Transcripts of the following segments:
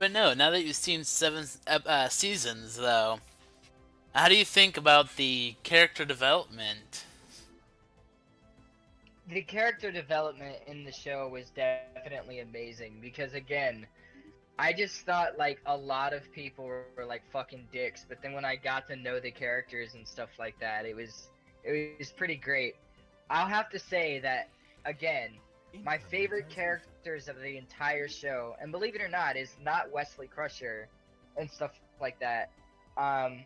to know, now that you've seen 7 seasons, though, how do you think about the character development? The character development in the show was definitely amazing because again, I just thought like a lot of people were like fucking dicks, but then when I got to know the characters and stuff like that, it was pretty great. I'll have to say that again, my favorite characters of the entire show, and believe it or not, is not Wesley Crusher and stuff like that. Um,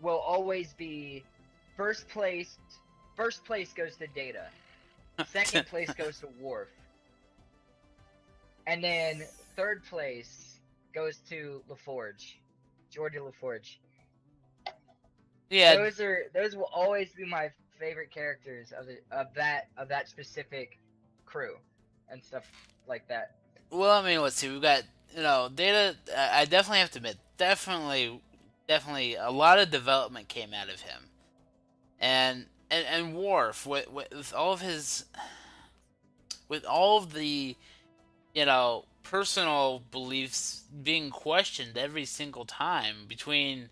will always be first place. First place goes to Data. Second place goes to Worf. And then third place goes to LaForge, Georgia LaForge. Yeah, Those will always be my favorite characters of that specific crew and stuff like that. well, I mean, let's see. We've got, Data. I definitely have to admit, definitely, a lot of development came out of him, and Worf with all of his, with all of the, personal beliefs being questioned every single time between,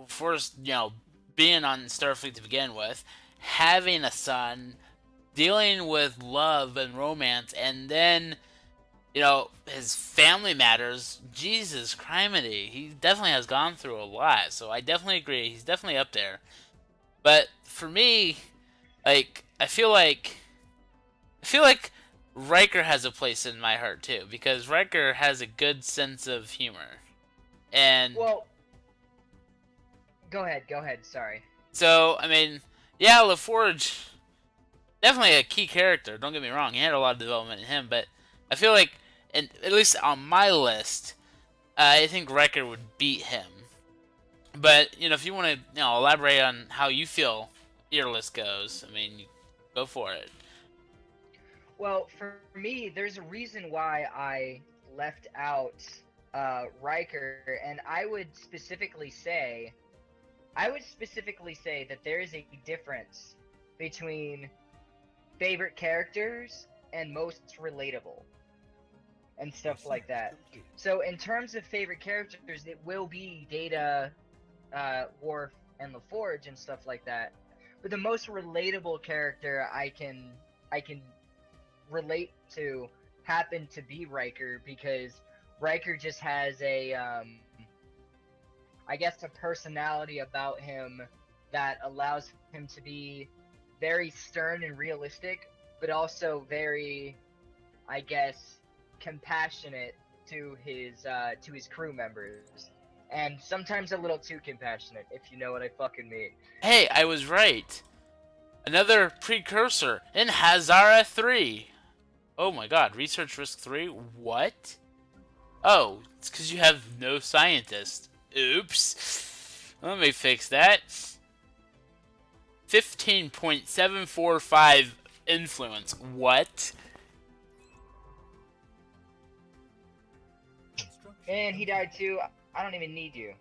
first, being on Starfleet to begin with, having a son, dealing with love and romance, and then, his family matters. Jesus criminy. He definitely has gone through a lot, so I definitely agree. He's definitely up there. But for me, like, I feel like Riker has a place in my heart too, because Riker has a good sense of humor. And Well, go ahead. Sorry. so, I mean, yeah, LaForge, definitely a key character. Don't get me wrong; he had a lot of development in him, but I feel like, and at least on my list, I think Riker would beat him. But if you want to, elaborate on how you feel your list goes, I mean, go for it. Well, for me, there's a reason why I left out Riker, and I would specifically say that there is a difference between favorite characters and most relatable and stuff like that. So in terms of favorite characters, it will be Data, Worf, and LaForge and stuff like that. But the most relatable character I can relate to happened to be Riker because Riker just has I guess a personality about him that allows him to be very stern and realistic, but also very, I guess, compassionate to his crew members, and sometimes a little too compassionate, if you know what I fucking mean. Hey, I was right. Another precursor in Hazara 3. Oh my god, Research Risk 3? What? Oh, it's because you have no scientist. Oops. Let me fix that. 15.745 influence. What? And he died too. I don't even need you.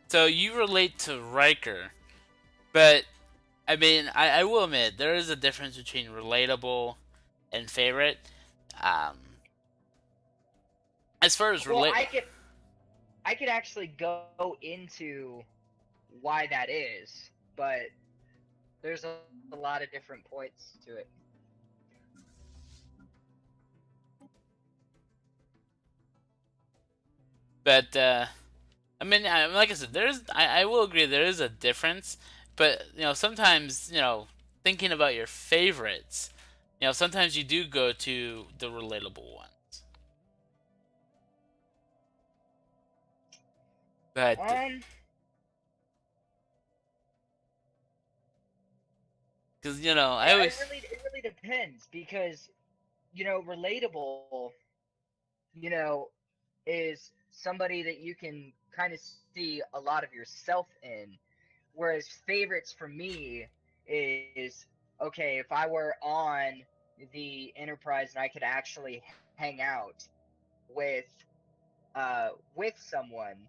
So you relate to Riker, but I mean, I will admit there is a difference between relatable and favorite. Um, as far as Well, relate, I could actually go into why that is, but there's a lot of different points to it. but I mean, like I said, I will agree there is a difference, but sometimes thinking about your favorites, sometimes you do go to the relatable ones, but Um, because I yeah, it always really it really depends because relatable, you know, is somebody that you can kind of see a lot of yourself in. Whereas favorites for me is okay, if I were on the Enterprise and I could actually hang out with someone,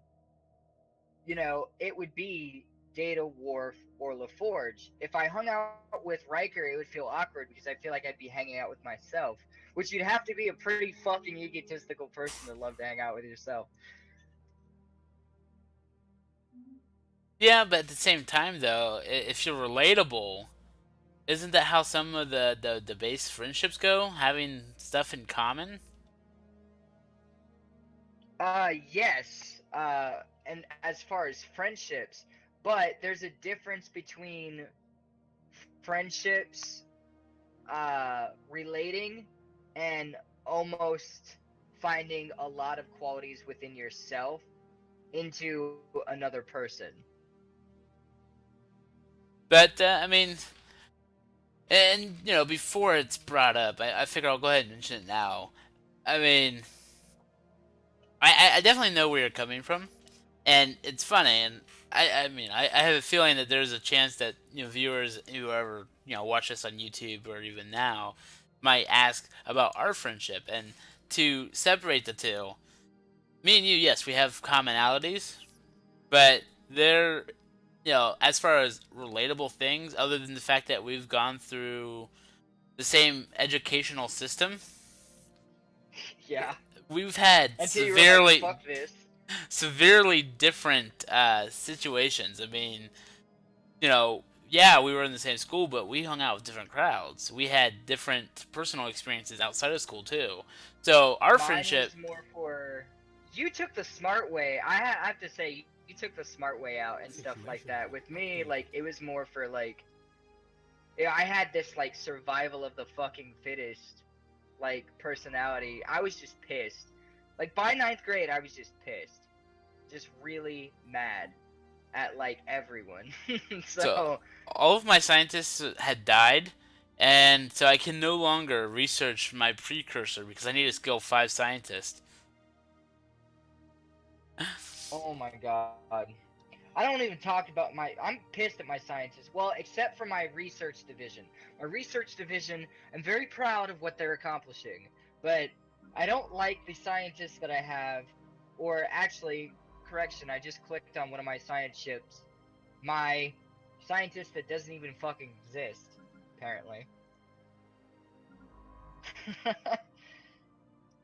you know, it would be Data, Worf, or LaForge. If I hung out with Riker, it would feel awkward because I feel like I'd be hanging out with myself, which you'd have to be a pretty fucking egotistical person to love to hang out with yourself. Yeah, but at the same time, though, if you're relatable, isn't that how some of the base friendships go? Having stuff in common? Yes. And as far as friendships, but there's a difference between friendships relating and almost finding a lot of qualities within yourself into another person. But I mean, and before it's brought up, I figure I'll go ahead and mention it now. I mean, I definitely know where you're coming from, and it's funny, and I have a feeling that there's a chance that viewers who ever watch this on YouTube or even now might ask about our friendship, and to separate the two, me and you, yes, we have commonalities, but they're as far as relatable things, other than the fact that we've gone through the same educational system, Yeah. we've had Until you were like, severely fuck this. severely different situations. I mean, yeah, we were in the same school, but we hung out with different crowds. We had different personal experiences outside of school too. So our Mine friendship, was more for you took the smart way. I have to say you took the smart way out and stuff like that. With me, like it was more for like yeah, I had this like survival of the fucking fittest like personality. I was just pissed. Like by ninth grade, I was just pissed, just really mad at like everyone. so So all of my scientists had died, and so I can no longer research my precursor because I need a skill 5 scientist. oh my god. I don't even talk about my. I'm pissed at my scientists. Well, except for my research division. My research division, I'm very proud of what they're accomplishing, but I don't like the scientists that I have. Or actually, correction, I just clicked on one of my science ships. My scientist that doesn't even fucking exist, apparently.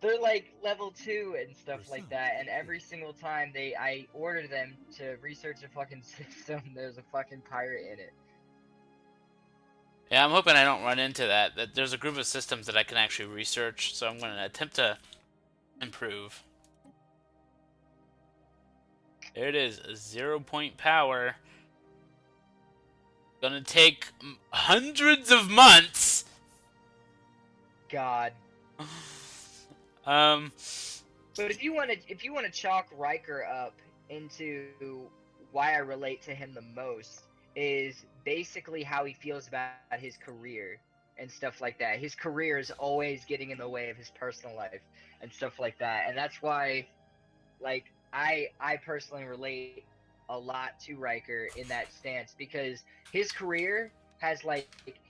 They're like level 2 and stuff like that, and every single time I order them to research a fucking system, there's a fucking pirate in it. Yeah, I'm hoping I don't run into that. That there's a group of systems that I can actually research, so I'm going to attempt to improve. There it is, a 0 point power. Gonna take hundreds of months. God. um, But if you want to chalk Riker up into why I relate to him the most is basically how he feels about his career and stuff like that. His career is always getting in the way of his personal life and stuff like that. And that's why like I personally relate a lot to Riker in that stance because his career has like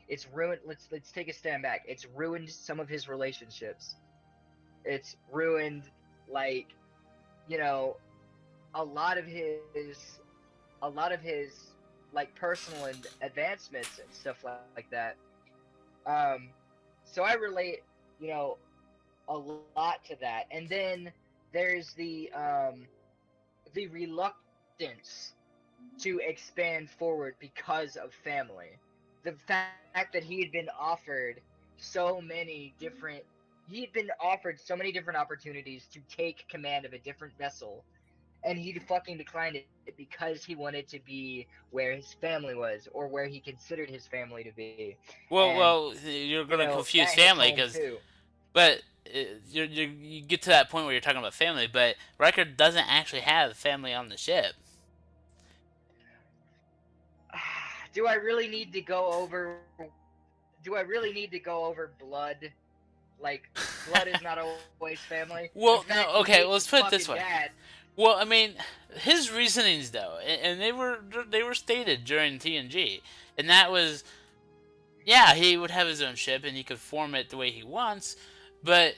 it's ruined let's take a stand back. It's ruined some of his relationships. It's ruined like you know a lot of his a lot of his like personal and advancements and stuff like that. Um, so I relate, you know, a lot to that. And then there's the reluctance to expand forward because of family. The fact that he had been offered so many different he had been offered so many different opportunities to take command of a different vessel and he fucking declined it because he wanted to be where his family was or where he considered his family to be. well, And well, you're you gonna know, confuse that hits family home because, too. but you get to that point where you're talking about family, but Riker doesn't actually have family on the ship. Do I really need to go over blood? Like blood is not always family. In Well, fact, no, he okay, hates let's his put it this fucking way. dad. Well, I mean, his reasonings though, and they were stated during TNG, and that was Yeah, he would have his own ship and he could form it the way he wants, but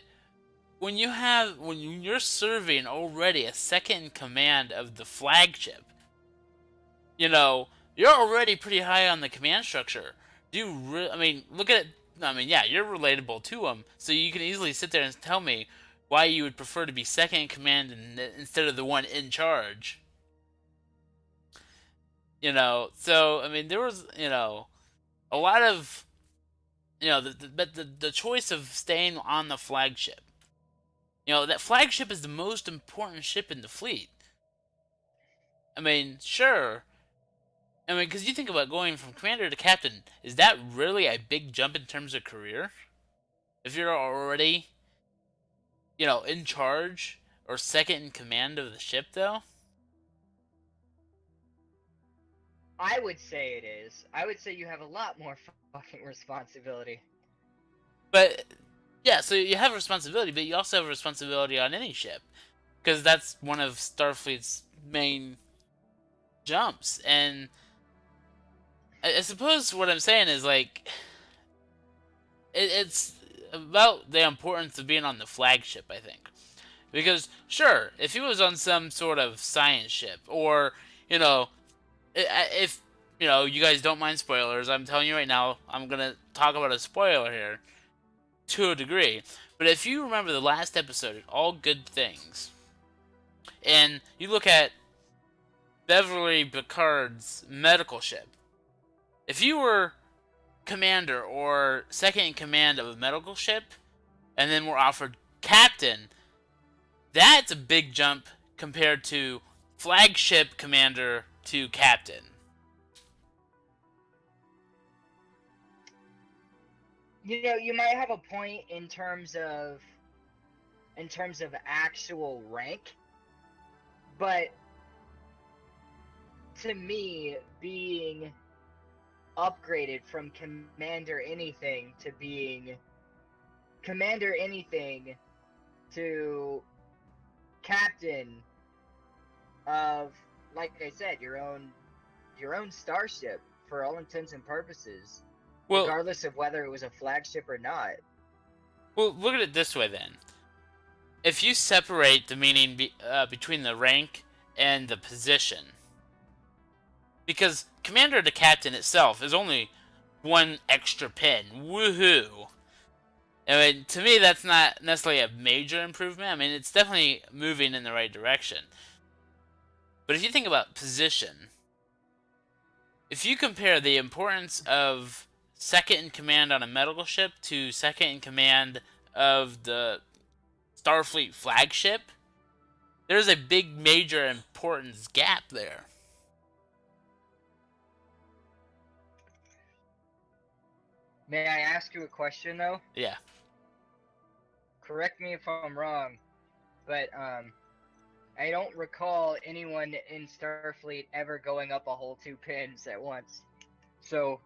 when you're serving already a second in command of the flagship, you know, you're already pretty high on the command structure. I mean, look at it. I mean, yeah, you're relatable to him, so you can easily sit there and tell me why you would prefer to be second in command instead of the one in charge. So I mean, there was a lot of the choice of staying on the flagship. That flagship is the most important ship in the fleet. I mean, sure. I mean, because you think about going from commander to captain, is that really a big jump in terms of career? If you're already, in charge or second in command of the ship, though? I would say it is. I would say you have a lot more fucking responsibility. But, yeah, so you have responsibility, but you also have responsibility on any ship. Because that's one of Starfleet's main jumps. And I suppose what I'm saying is, like, it's about the importance of being on the flagship, I think. Because, sure, if he was on some sort of science ship, or, you know, if, you guys don't mind spoilers, I'm telling you right now, I'm going to talk about a spoiler here, to a degree. But if you remember the last episode, All Good Things, and you look at Beverly Picard's medical ship, if you were commander or second in command of a medical ship, and then were offered captain, that's a big jump compared to flagship commander to captain. You might have a point in terms of actual rank, but to me, being upgraded from commander anything to being commander anything to captain of, like I said, your own starship for all intents and purposes, Well, regardless of whether it was a flagship or not. well, look at it this way then. If you separate the meaning between the rank and the position, because commander to captain itself is only one extra pin. Woohoo! I mean, to me, that's not necessarily a major improvement. I mean, it's definitely moving in the right direction. But if you think about position, if you compare the importance of second in command on a medical ship to second in command of the Starfleet flagship, there's a big major importance gap there. May I ask you a question though? Yeah. Correct me if I'm wrong, but I don't recall anyone in Starfleet ever going up a whole 2 pins at once. So,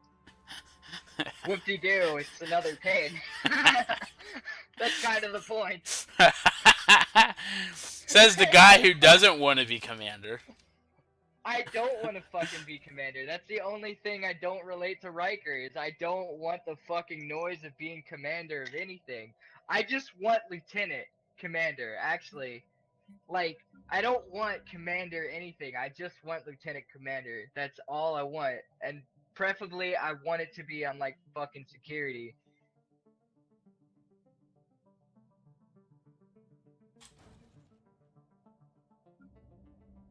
whoop-de-doo, it's another pin. That's kind of the point. Says the guy who doesn't want to be commander. I don't want to fucking be commander. That's the only thing I don't relate to Riker is I don't want the fucking noise of being commander of anything. I just want lieutenant commander, actually. Like, I don't want commander anything. I just want lieutenant commander. That's all I want. And preferably, I want it to be on, like, fucking security.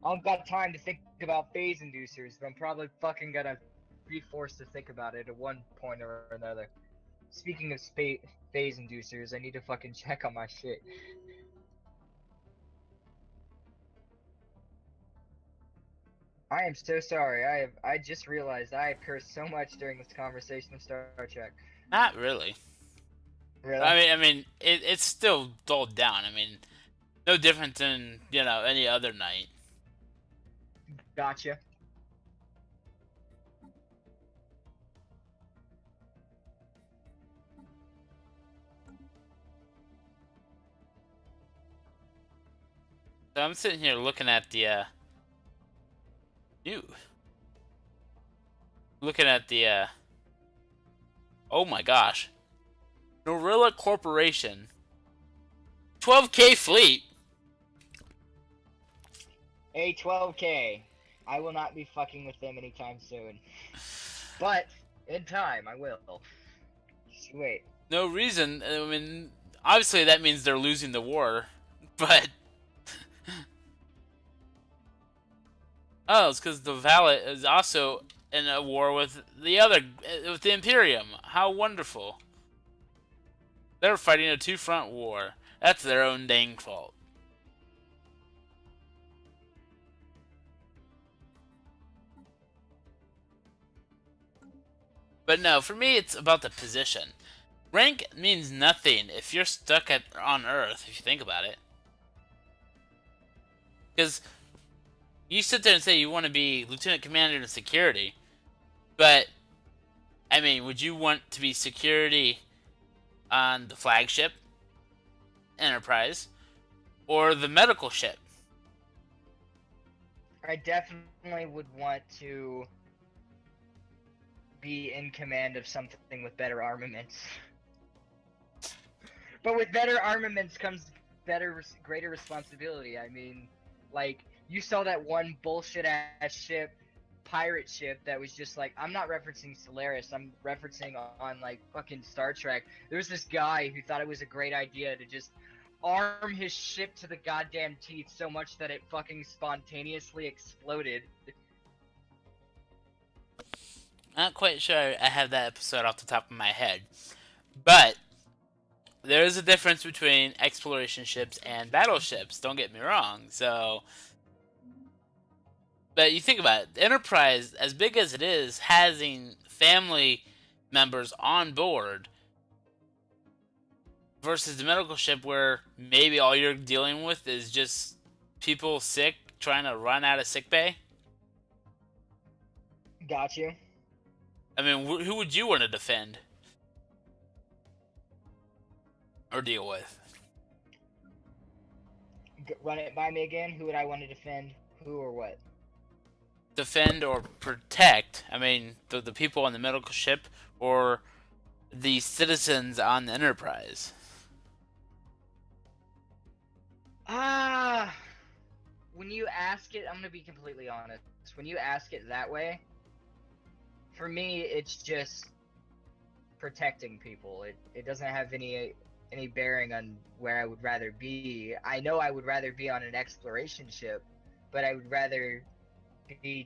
I don't got time to think about phase inducers, but I'm probably fucking gonna be forced to think about it at one point or another. Speaking of phase inducers, I need to fucking check on my shit. I am so sorry. I just realized I have cursed so much during this conversation of Star Trek. Not really. Really? I mean, it's still dulled down. I mean, no different than any other night. Gotcha. So I'm sitting here looking at the looking at the Oh my gosh. Norilla Corporation. 12K fleet. A 12K. I will not be fucking with them anytime soon. But in time, I will. Just wait. No reason. I mean, obviously that means they're losing the war. But oh, it's because the Valet is also in a war with the Imperium. How wonderful! They're fighting a two-front war. That's their own dang fault. But no, for me, it's about the position. Rank means nothing if you're stuck on Earth. If you think about it, because you sit there and say you want to be lieutenant commander in security, but I mean, would you want to be security on the flagship Enterprise or the medical ship? I definitely would want to be in command of something with better armaments. But with better armaments comes greater responsibility. I mean, like, you saw that one bullshit ass pirate ship that was just like, I'm not referencing Solaris, I'm referencing on like fucking Star Trek. There was this guy who thought it was a great idea to just arm his ship to the goddamn teeth so much that it fucking spontaneously exploded. Not quite sure I have that episode off the top of my head, but there is a difference between exploration ships and battleships. Don't get me wrong. So, but you think about it, the Enterprise, as big as it is, having family members on board versus the medical ship, where maybe all you're dealing with is just people sick trying to run out of sick bay. Got you. I mean, who would you want to defend or deal with? Run it by me again. Who would I want to defend? Who or what? Defend or protect? I mean, the people on the medical ship or the citizens on the Enterprise? When you ask it, I'm gonna be completely honest. When you ask it that way, for me, it's just protecting people. It doesn't have any bearing on where I would rather be. I know I would rather be on an exploration ship, but I would rather be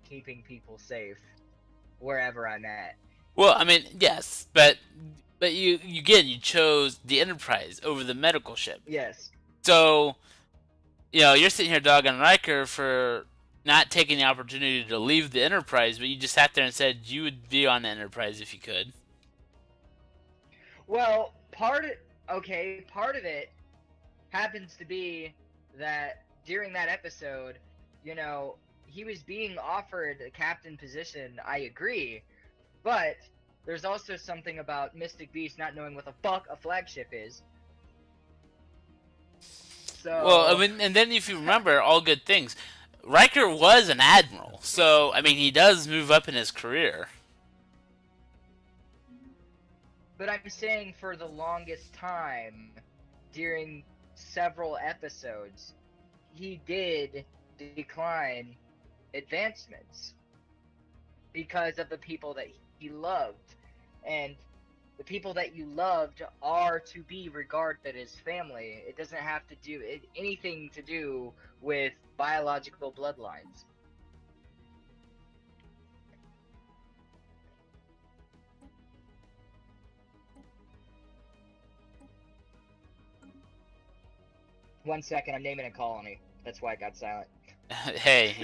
keeping people safe wherever I'm at. Well, I mean, yes, but you again, you chose the Enterprise over the medical ship. Yes. So, you're sitting here dogging Riker for not taking the opportunity to leave the Enterprise, but you just sat there and said you would be on the Enterprise if you could. Well, part of it happens to be that during that episode, he was being offered a captain position, I agree, but there's also something about Mystic Beast not knowing what the fuck a flagship is. So... Well, I mean, and then if you remember, all good things, Riker was an admiral, so, I mean, he does move up in his career. But I'm saying for the longest time, during several episodes, he did decline advancements because of the people that he loved. And the people that you loved are to be regarded as family. It doesn't have to do anything to do with biological bloodlines. One second, I'm naming a colony. That's why it got silent. Hey,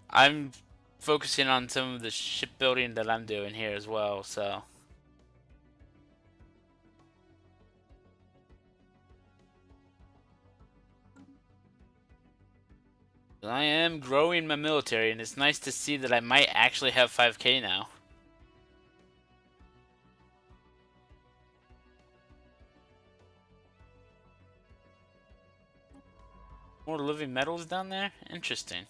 I'm focusing on some of the shipbuilding that I'm doing here as well, so. I am growing my military, and it's nice to see that I might actually have 5K now. More living metals down there? Interesting.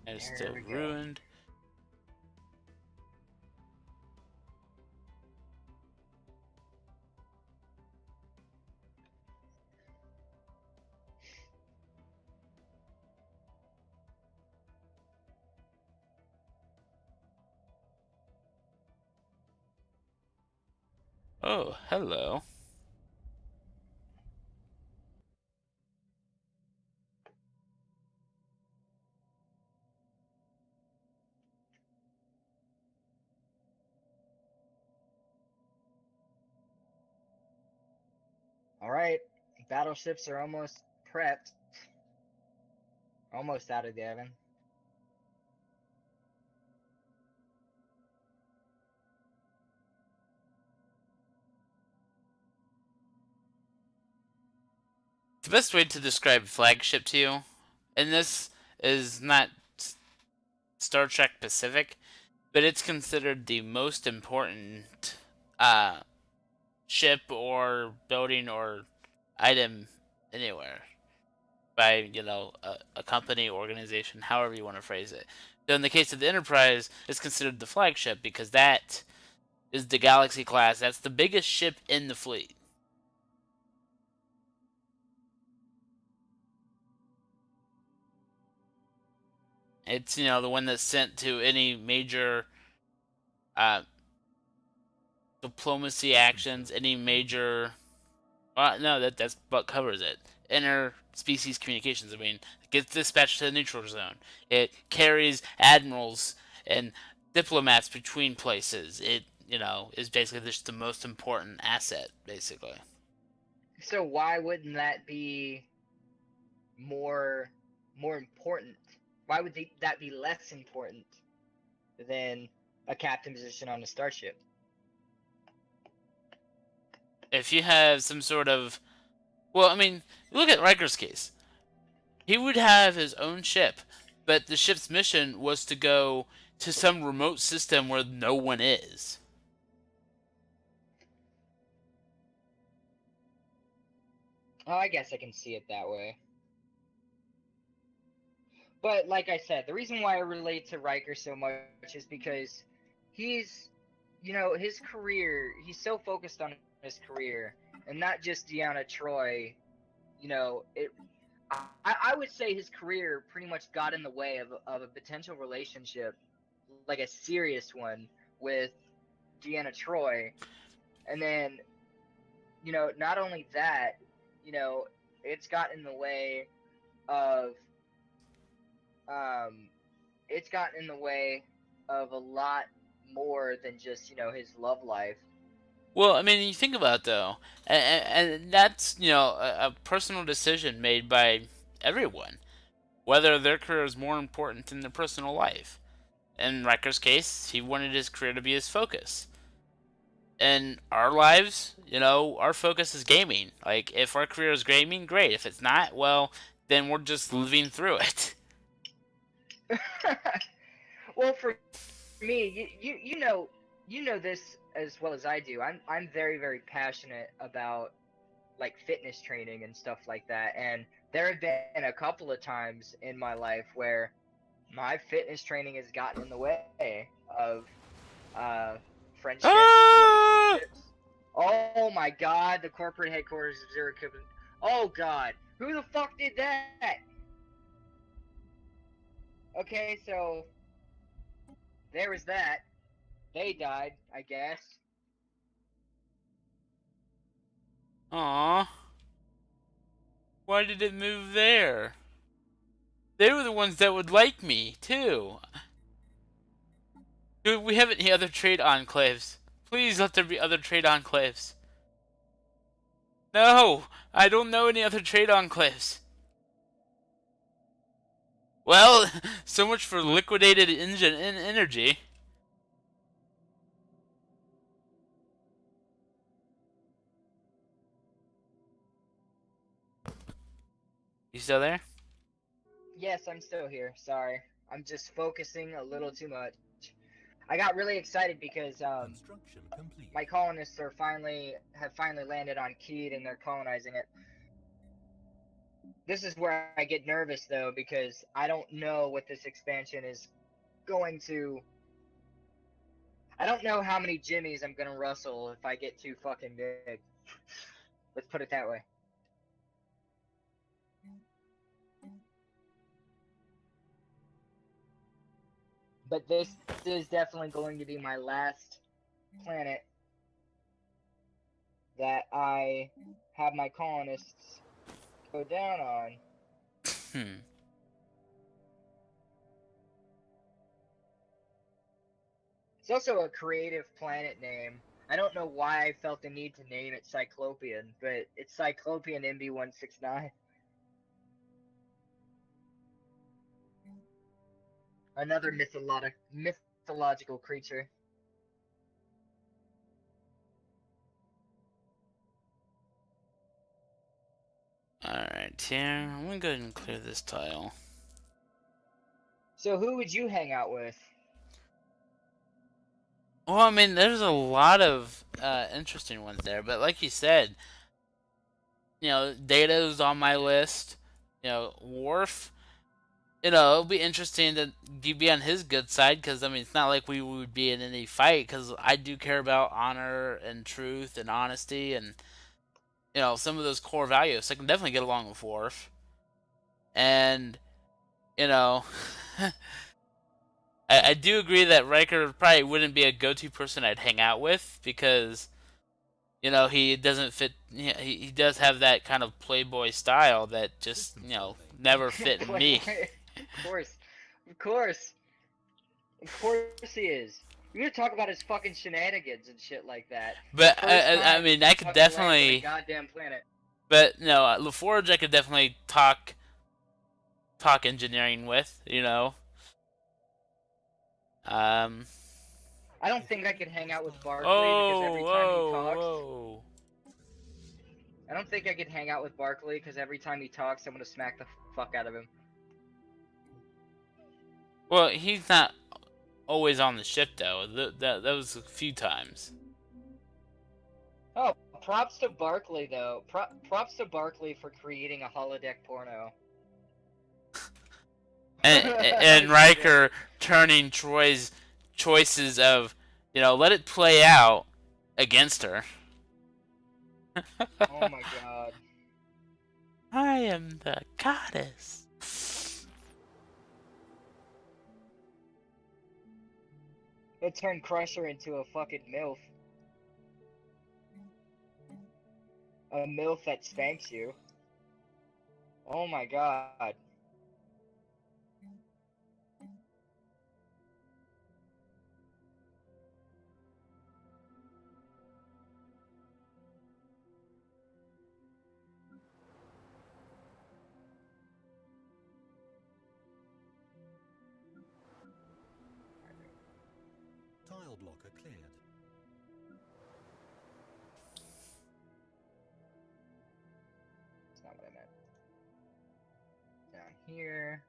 And it's There still we go. ruined. Oh, hello. All right, battleships are almost prepped. Almost out of Devon. The best way to describe flagship to you, and this is not Star Trek Pacific, but it's considered the most important uh, ship or building or item anywhere by a company, organization, however you want to phrase it. So in the case of the Enterprise, it's considered the flagship because that is the Galaxy class. That's the biggest ship in the fleet. It's the one that's sent to any major uh, diplomacy actions, any major. No, that's what covers it. Interspecies communications. I mean, it gets dispatched to the neutral zone. It carries admirals and diplomats between places. It is basically just the most important asset, basically. So why wouldn't that be more more important? Why would that be less important than a captain position on a starship? If you have some sort of, well, I mean, look at Riker's case. He would have his own ship, but the ship's mission was to go to some remote system where no one is. Oh, I guess I can see it that way. But like I said, the reason why I relate to Riker so much is because he's, his career. He's so focused on his career, and not just Deanna Troy. It. I would say his career pretty much got in the way of a potential relationship, like a serious one, with Deanna Troy, and then not only that, you know, it's got in the way of um, it's gotten in the way of a lot more than just his love life. Well, I mean, you think about it, though, and that's a personal decision made by everyone, whether their career is more important than their personal life. In Riker's case, he wanted his career to be his focus. In our lives, our focus is gaming. Like, if our career is gaming, great. If it's not, well, then we're just living through it. Well, for me, you know this as well as I do. I'm very very passionate about like fitness training and stuff like that, and there have been a couple of times in my life where my fitness training has gotten in the way of uh, friendships, Ah! relationships. Oh my God, the corporate headquarters of Zero Cube. Oh God, who the fuck did that? Okay, so there was that. They died, I guess. Aw. Why did it move there? They were the ones that would like me, too. Do we have any other trade enclaves? Please let there be other trade enclaves. No! I don't know any other trade enclaves. Well, so much for liquidated engine energy. You still there? Yes, I'm still here. Sorry. I'm just focusing a little too much. I got really excited because my colonists have finally landed on Keed and they're colonizing it. This is where I get nervous though, because I don't know what this expansion is going to. I don't know how many Jimmies I'm gonna rustle if I get too fucking big. Let's put it that way. But this is definitely going to be my last planet that I have my colonists go down on. Hmm. It's also a creative planet name. I don't know why I felt the need to name it Cyclopean, but it's Cyclopean MB169. Another mythological creature. Alright, here. I'm gonna go ahead and clear this tile. So who would you hang out with? Well, I mean, there's a lot of interesting ones there, but like you said, Data's on my list. Worf. It'll be interesting to be on his good side because I mean, it's not like we would be in any fight because I do care about honor and truth and honesty and some of those core values. So I can definitely get along with Worf, and you know. I do agree that Riker probably wouldn't be a go-to person I'd hang out with because he doesn't fit. He does have that kind of playboy style that just never fit me. Of course, of course, of course he is. You're gonna talk about his fucking shenanigans and shit like that. The But first I time mean, I he could fucking lands on a definitely. goddamn planet. But no, LaForge, I could definitely talk engineering with. Um. I don't think I could hang out with Barkley because Oh, every time he whoa, talks, whoa. I don't think I could hang out with Barkley because every time he talks, I'm gonna smack the fuck out of him. Well, he's not always on the ship though. That was a few times. Oh, props to Barkley though. Props to Barkley for creating a holodeck porno. And Riker turning Troy's choices of let it play out against her. Oh my god. I am the goddess. It turned Crusher into a fucking MILF. A MILF that spanks you. Oh my god. Tile blocker cleared. That's not what I meant. Down here.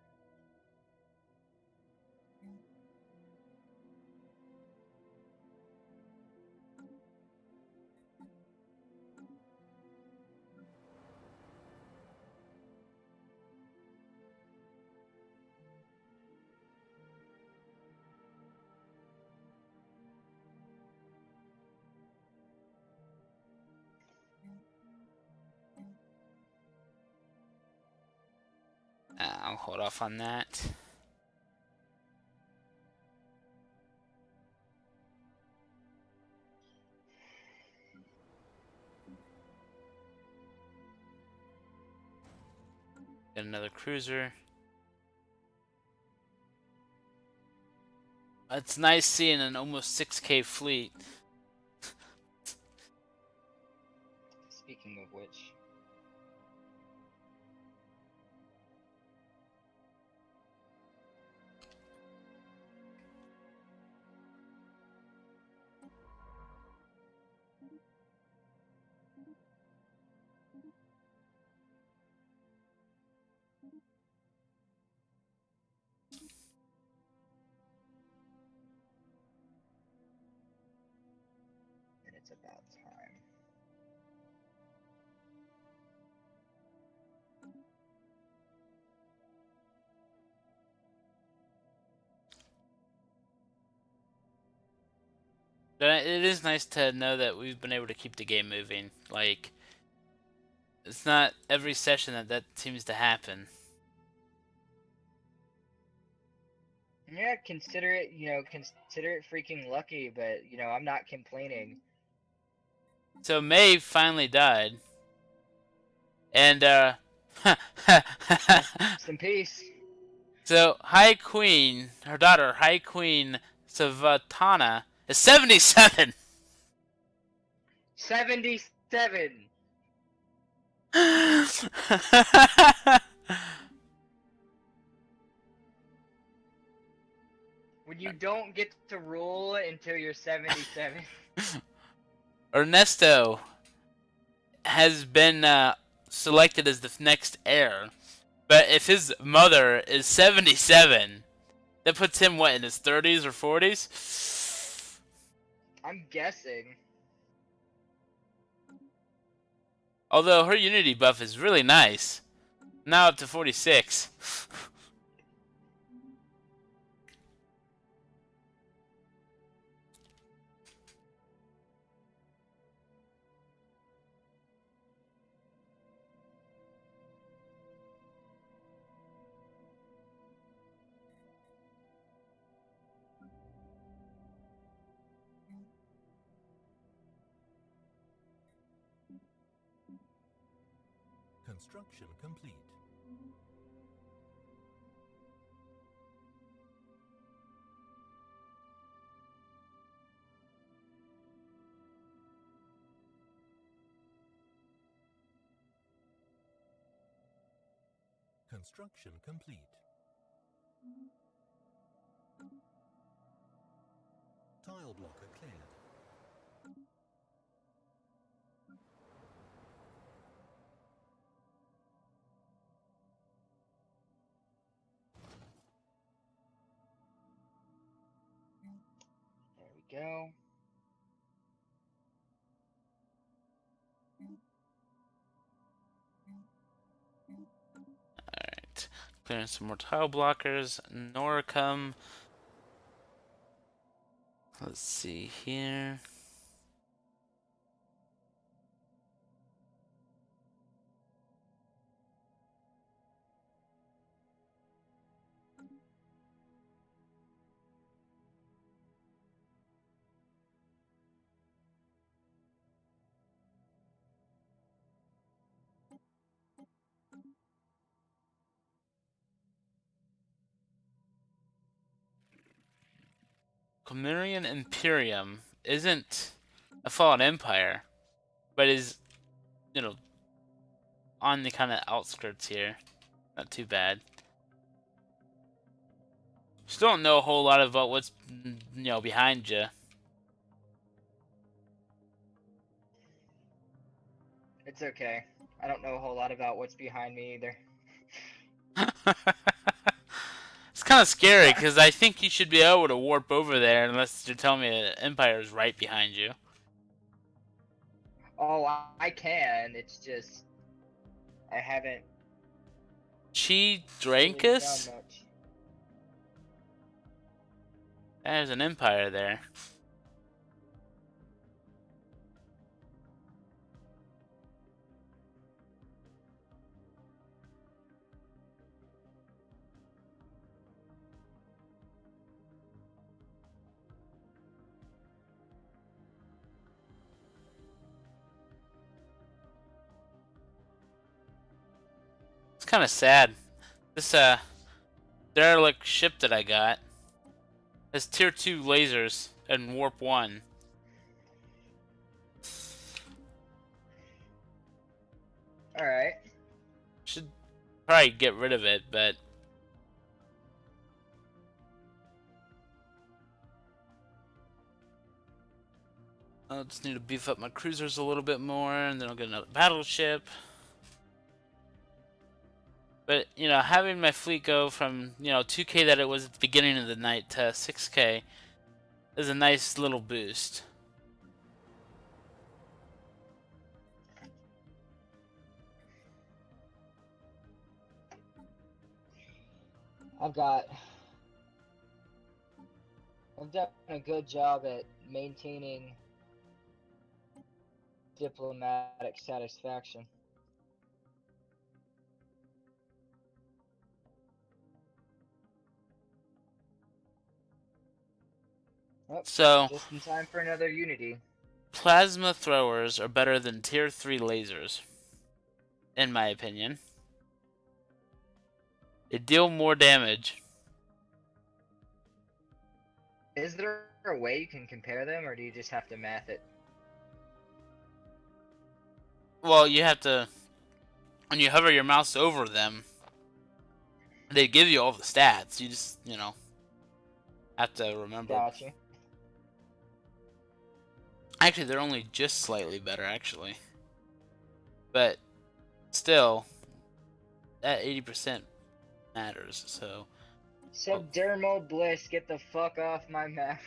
I'll hold off on that. Get another cruiser. It's nice seeing an almost 6K fleet. Speaking of which. And it's about time. But it is nice to know that we've been able to keep the game moving. Like, it's not every session that seems to happen. Yeah, consider it, consider it freaking lucky, but, I'm not complaining. So May finally died. And, Rest in peace. so High Queen, her daughter, High Queen Savatana, is 77! 77! When you don't get to rule until you're 77. Ernesto has been selected as the next heir. But if his mother is 77, that puts him, what, in his 30s or 40s? I'm guessing. Although her Unity buff is really nice. Now up to 46. Construction complete. Construction complete. Tile blocker cleared. There we go. Alright. Clearing some more tile blockers. Noricum. Let's see here. Chimerian Imperium isn't a fallen empire, but is, on the kind of outskirts here. Not too bad. Still don't know a whole lot about what's, behind you. It's okay. I don't know a whole lot about what's behind me either. It's kind of scary because I think you should be able to warp over there unless you're telling me an empire is right behind you. Oh, I can. It's just I haven't Chi really Drankus? done much. There's an empire there. It's kind of sad. This derelict ship that I got has tier 2 lasers and warp 1. Alright. Should probably get rid of it, but I'll just need to beef up my cruisers a little bit more, and then I'll get another battleship. But, having my fleet go from, 2K that it was at the beginning of the night to 6K is a nice little boost. I've got I've done a good job at maintaining diplomatic satisfaction. Oh, So, just in time for another Unity. plasma throwers are better than tier 3 lasers, in my opinion. They deal more damage. Is there a way you can compare them, or do you just have to math it? Well, you have to, when you hover your mouse over them, they give you all the stats. You just, have to remember. Gotcha. Actually, they're only just slightly better, actually. But still, that 80% matters, so. Subdermal bliss, get the fuck off my map.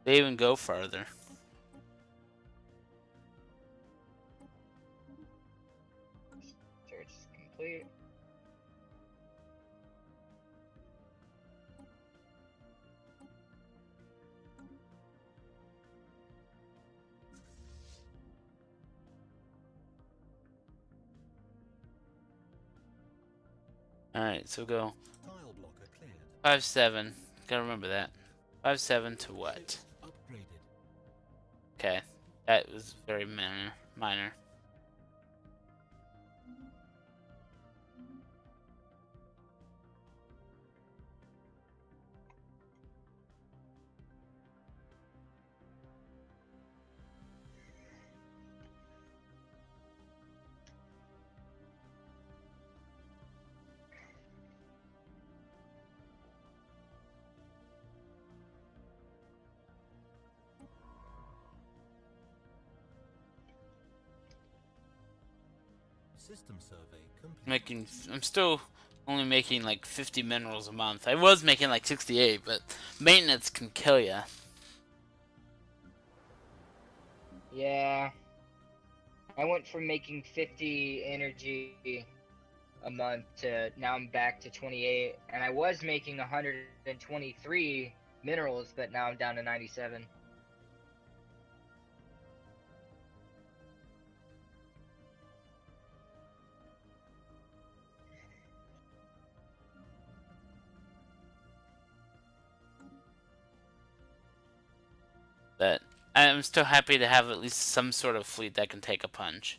They even go farther. Search is complete. Alright, so go Tile blocker cleared. 5-7. Gotta remember that. 5-7 to what? Upgraded. Okay, that was very minor. System survey complete. I'm still only making like 50 minerals a month. I was making like 68, but maintenance can kill ya. Yeah. I went from making 50 energy a month to now I'm back to 28, and I was making 123 minerals, but now I'm down to 97. But I'm still happy to have at least some sort of fleet that can take a punch.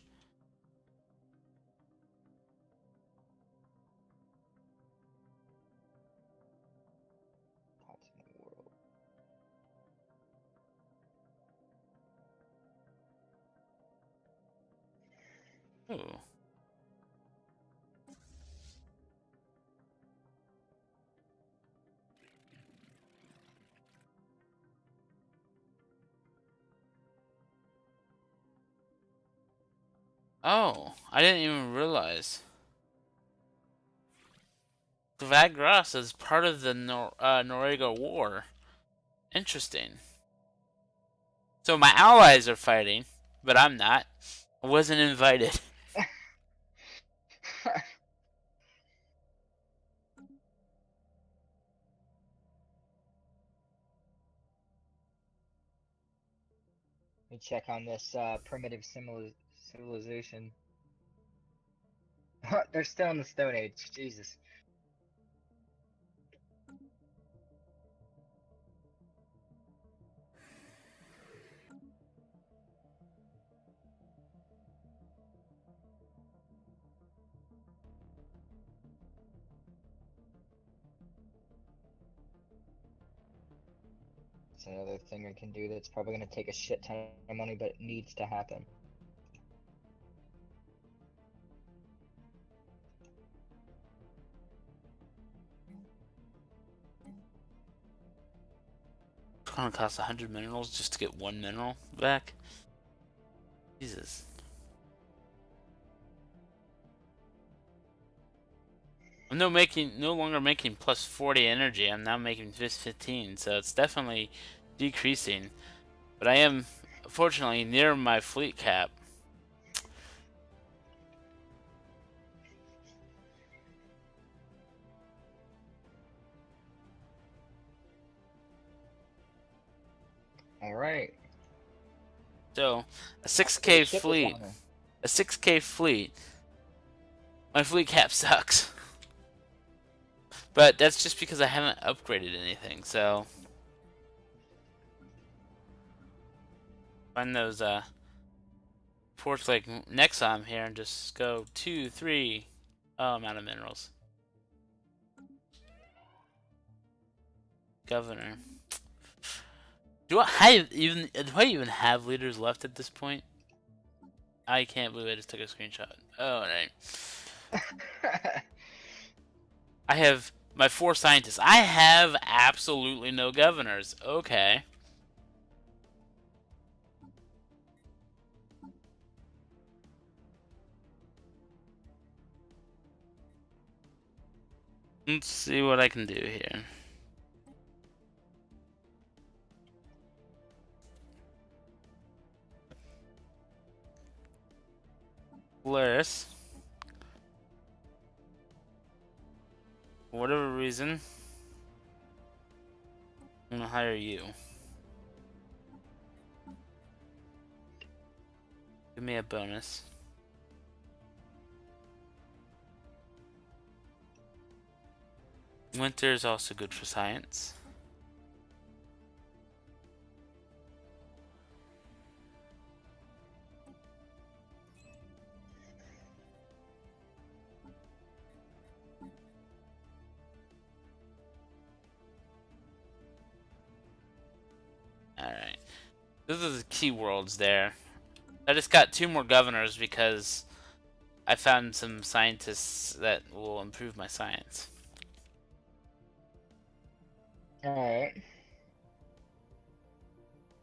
Ooh. Oh, I didn't even realize. Vagras is part of the Norega War. Interesting. So my allies are fighting, but I'm not. I wasn't invited. Let me check on this primitive civilization. They're still in the Stone Age. Jesus. It's another thing I can do that's probably going to take a shit ton of money, but it needs to happen. It's gonna cost 100 minerals just to get one mineral back. Jesus. I'm no longer making plus 40 energy. I'm now making just 15, so it's definitely decreasing. But I am, fortunately, near my fleet cap. All right. So, a The 6K ship is fleet. on her. A 6K fleet. My fleet cap sucks. But that's just because I haven't upgraded anything, so... Find those, ports like Nexom here and just go 2, 3... Oh, I'm out of minerals. Governor. Do I even have leaders left at this point? I can't believe I just took a screenshot. Oh, right. I have my 4 scientists. I have absolutely no governors. Okay. Let's see what I can do here. Polaris. For whatever reason, I'm gonna hire you. Give me a bonus. Winter is also good for science. Alright. Those are the key worlds there. I just got 2 more governors because I found some scientists that will improve my science. Alright.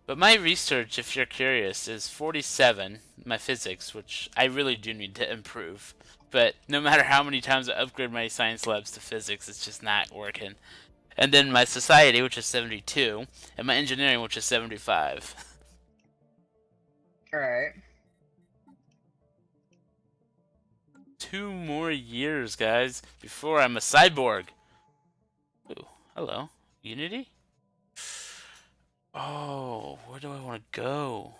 But my research, if you're curious, is 47, my physics, which I really do need to improve. But no matter how many times I upgrade my science labs to physics, it's just not working. And then my society, which is 72, and my engineering, which is 75. Alright. 2 more years, guys, before I'm a cyborg. Ooh, hello. Unity? Oh, where do I want to go?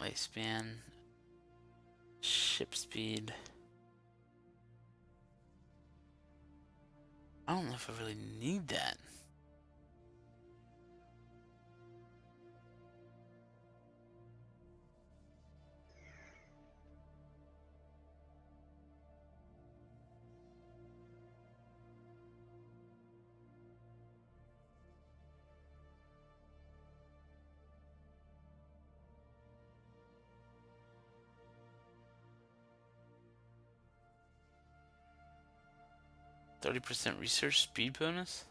Lifespan. Ship speed. I don't know if I really need that. %30 research speed bonus?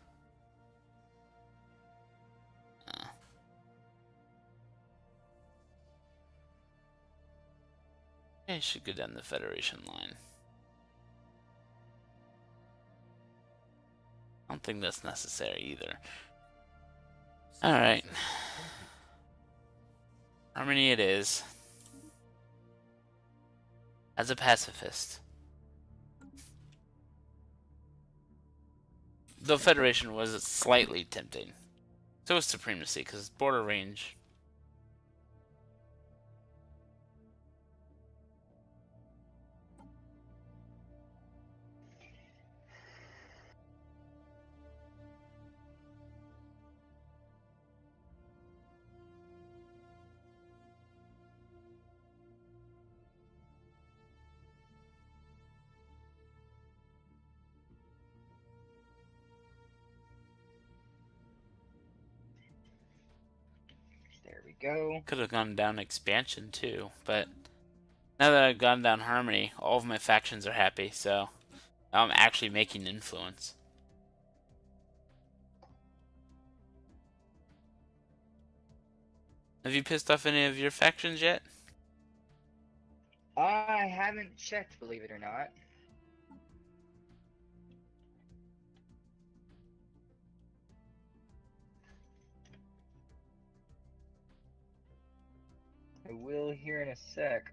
I should go down the Federation line. I don't think that's necessary either. Alright. Harmony it is. As a pacifist. The Federation was slightly tempting. So was Supremacy, because border range. There we go. Could have gone down expansion too, but now that I've gone down Harmony, all of my factions are happy, so now I'm actually making influence. Have you pissed off any of your factions yet? I haven't checked, believe it or not. I will here in a sec.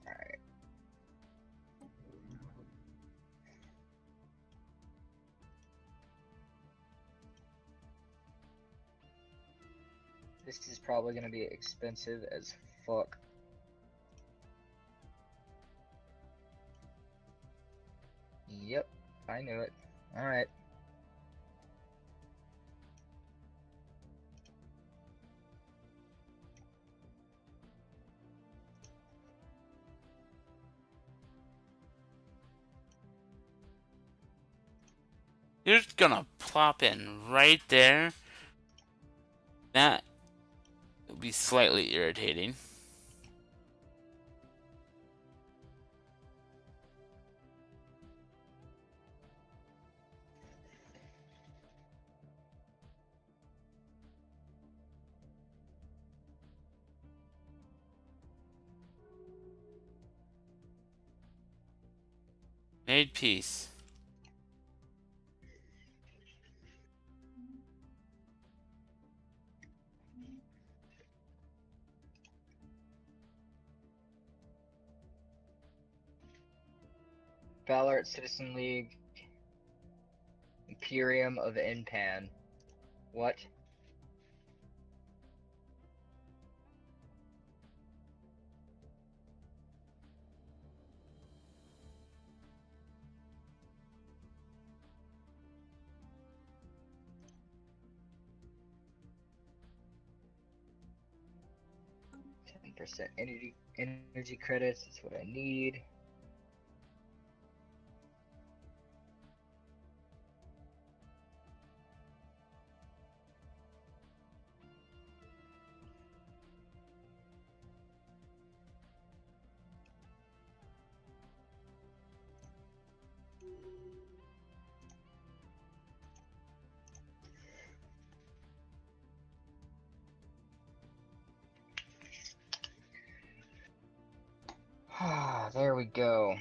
Alright. This is probably gonna be expensive as fuck. Yep, I knew it. Alright. You're just gonna plop in right there. That will be slightly irritating. Made peace. Valorant Citizen League. Imperium of Inpan. What? % energy credits is what I need. Ah, there we go.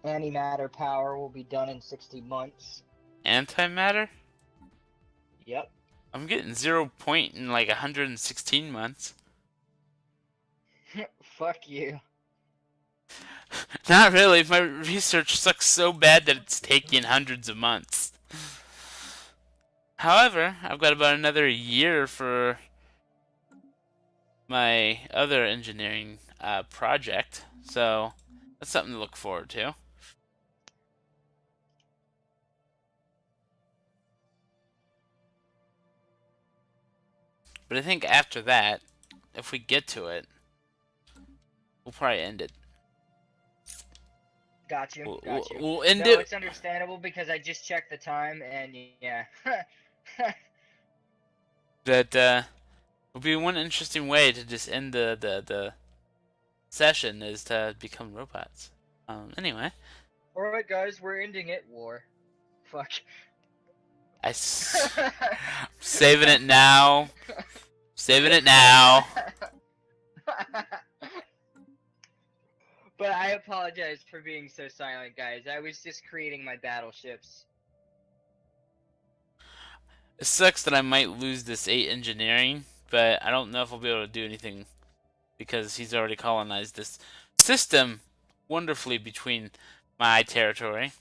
Antimatter power will be done in 60 months. Antimatter? Yep. I'm getting 0 point in like 116 months. Fuck you. Not really. My research sucks so bad that it's taking hundreds of months. However, I've got about another year for my other engineering project, so that's something to look forward to. But I think after that, if we get to it, we'll probably end it. Got you. Got you. We'll end No, it. it's understandable because I just checked the time and yeah. That would be one interesting way to just end the session is to become robots. Anyway, Alright, guys, we're ending it. War. Fuck. I'm saving it now. Saving it now. But I apologize for being so silent, guys. I was just creating my battleships. It sucks that I might lose this 8 engineering, but I don't know if I'll be able to do anything because he's already colonized this system wonderfully between my territory.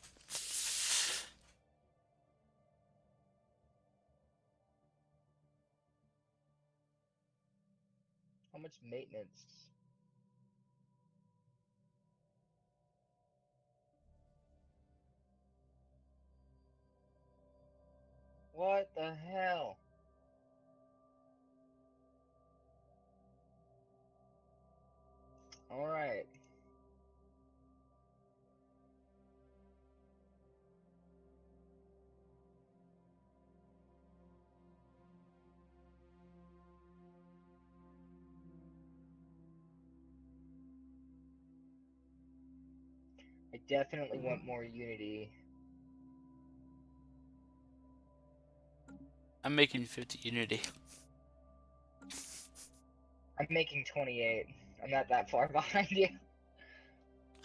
How much maintenance? What the hell? Alright. I definitely want more Unity. I'm making 50 Unity. I'm making 28. I'm not that far behind you.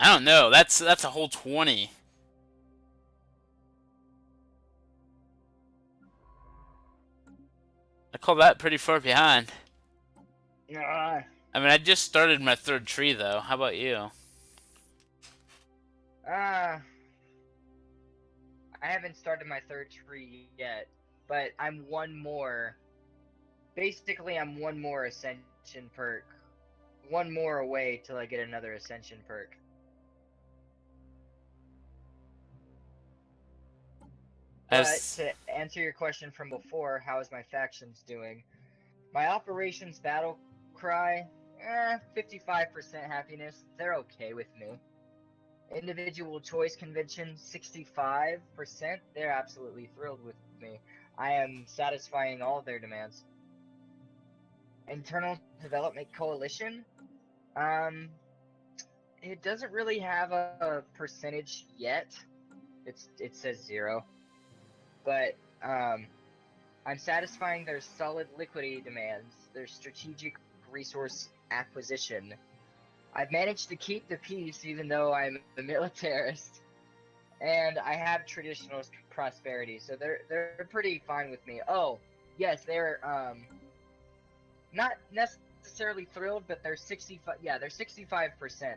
I don't know. That's a whole 20. I call that pretty far behind. Ah. I mean, I just started my 3rd tree, though. How about you? I haven't started my 3rd tree yet, but I'm one more. Basically, I'm one more ascension perk. One more away till I get another ascension perk. But to answer your question from before, how is my factions doing? My operations battle cry, 55% happiness. They're okay with me. Individual choice convention, 65%. They're absolutely thrilled with me. I am satisfying all of their demands. Internal development coalition, it doesn't really have a percentage yet. It says 0. But I'm satisfying their solid liquidity demands, their strategic resource acquisition. I've managed to keep the peace even though I'm a militarist, and I have traditional prosperity, so they're pretty fine with me. Oh, yes, they're not necessarily thrilled, but they're 65. Yeah, they're 65%,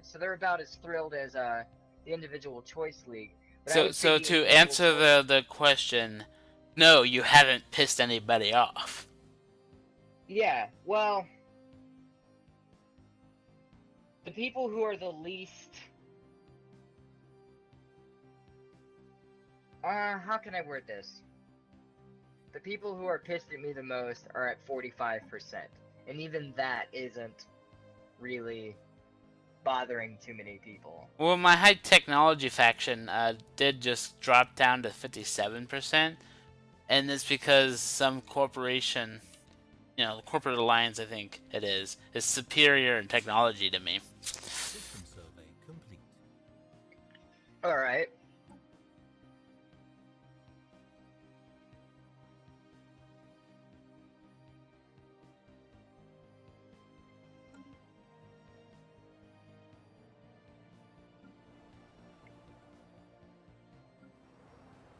so they're about as thrilled as the individual choice league. But I would say So the to individual answer choice... the question, no, you haven't pissed anybody off. Yeah, well, the people who are the least... how can I word this? The people who are pissed at me the most are at 45%. And even that isn't really bothering too many people. Well, my high technology faction did just drop down to 57%, and it's because some corporation, the corporate alliance, I think it is superior in technology to me. System survey complete. Alright.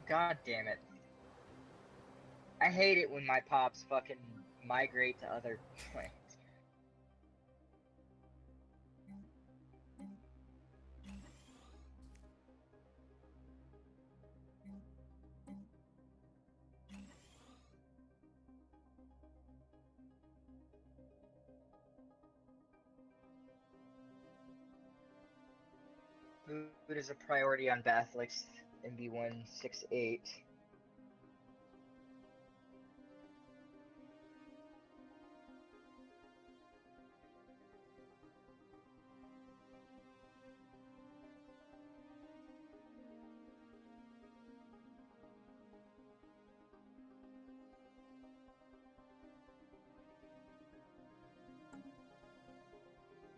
God damn it. I hate it when my pops fucking migrate to other planets. Food is a priority on Bathlix MB168.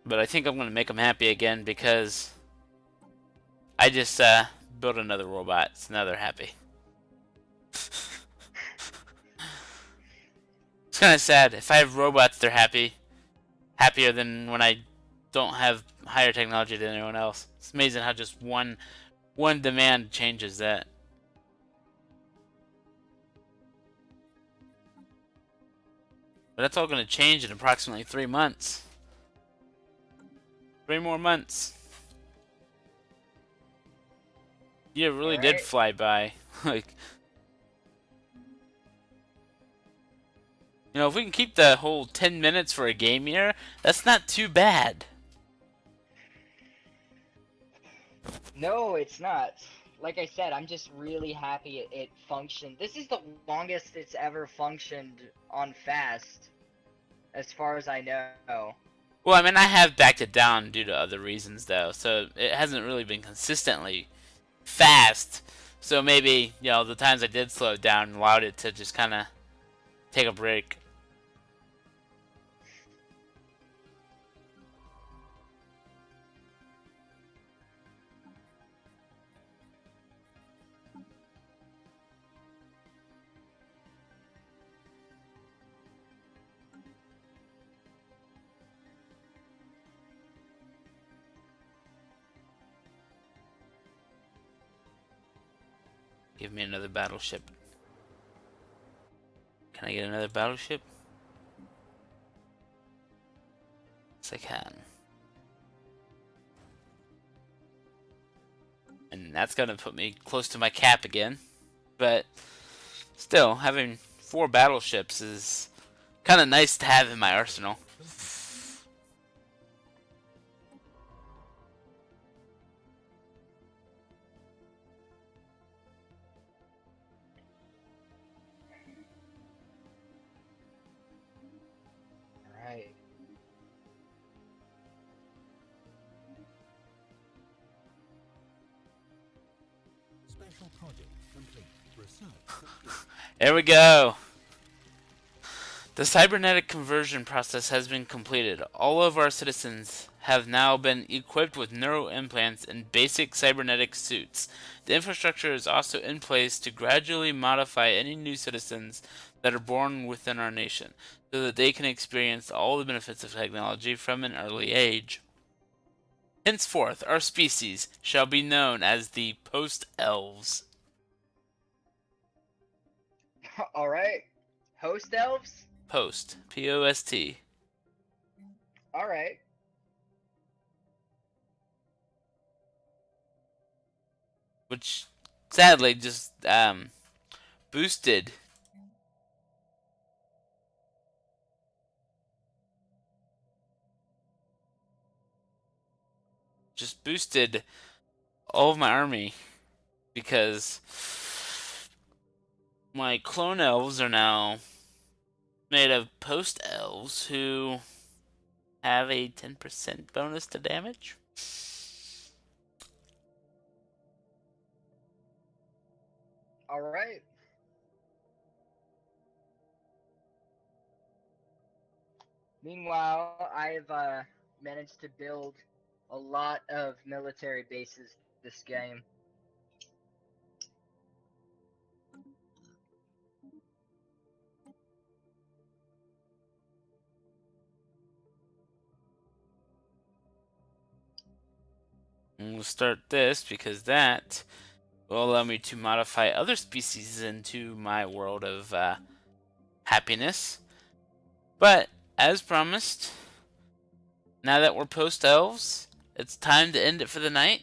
But I think I'm going to make them happy again because I just built another robot, so now they're happy. It's kind of sad. If I have robots, they're happy. Happier than when I don't have higher technology than anyone else. It's amazing how just one demand changes that. But that's all going to change in approximately 3 months. 3 more months. Yeah, it really did fly by. Like, if we can keep the whole 10 minutes for a game year, that's not too bad. No, it's not. Like I said, I'm just really happy it functioned. This is the longest it's ever functioned on Fast, as far as I know. Well, I mean, I have backed it down due to other reasons, though, so it hasn't really been consistently fast. So maybe, the times I did slow it down allowed it to just kind of take a break. Give me another battleship. Can I get another battleship? Yes, I can. And that's gonna put me close to my cap again. But still, having 4 battleships is kind of nice to have in my arsenal. Right. Special project complete. Research complete. There we go. The cybernetic conversion process has been completed. All of our citizens have now been equipped with neural implants and basic cybernetic suits. The infrastructure is also in place to gradually modify any new citizens that are born within our nation, so that they can experience all the benefits of technology from an early age. Henceforth, our species shall be known as the Post-Elves. All right. Host elves. Post. P-O-S-T. All right. Which, sadly, just boosted all of my army, because my clone elves are now made of post elves who have a 10% bonus to damage. All right. Meanwhile, I've managed to build a lot of military bases this game. And we'll start this because that will allow me to modify other species into my world of happiness. But, as promised, now that we're post-elves, it's time to end it for the night.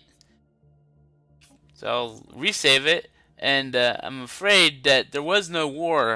So I'll resave it, and I'm afraid that there was no war